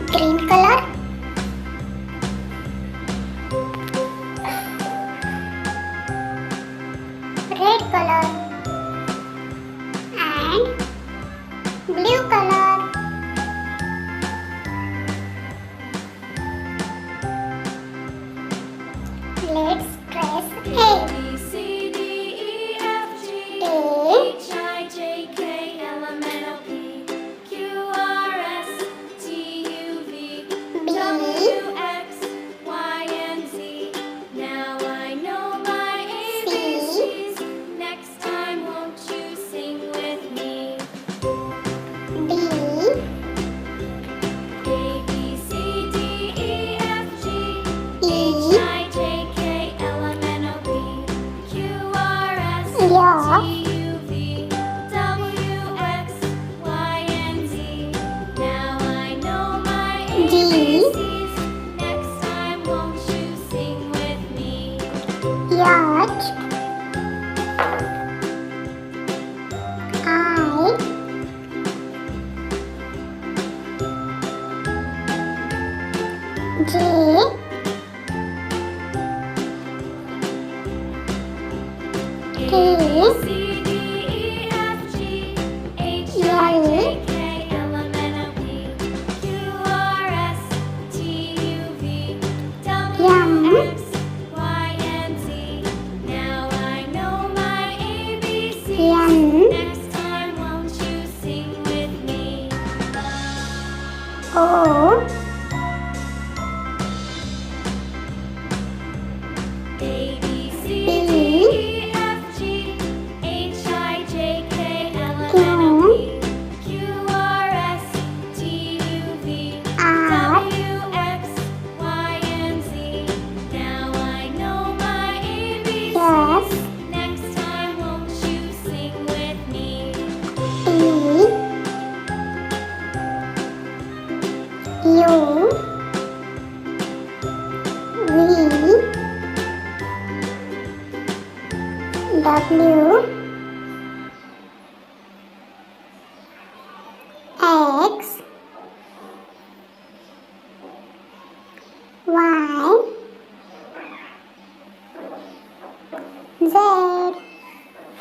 green color, red color and blue color. Let's press A. B, C, D, E, F, G, A, H, I, J, K, L, M, N, O, P, Q, R, S, T, U, V, B, W, X, Y, and Z. Now I know my ABCs. Next time, won't you sing with me? B, A, B, C, D, E, F, G, E, H, I, J, K, L, M, N, O, P, Q, R, S, Yeah. T, U, V, W, X, Y, and Z. Now I know my G. ABCs. Next time, won't you sing with me? yacht, I, J, A, B, C, D, E, F, G, H, I, J, K, L, M, N, O, P, Q, R, S, T, U, V, W, X, Y, and Z. Now I know my ABCs. N, Next time, won't you sing with me? O, A, B, C, D, E, F, G, H, I, J, K, L, M, N, O, P, Q, R, S, T, U, V, R, W, X, Y, and Z. Now I know my ABCs. Yes. Next time, won't you sing with me? E, U, V, W, X,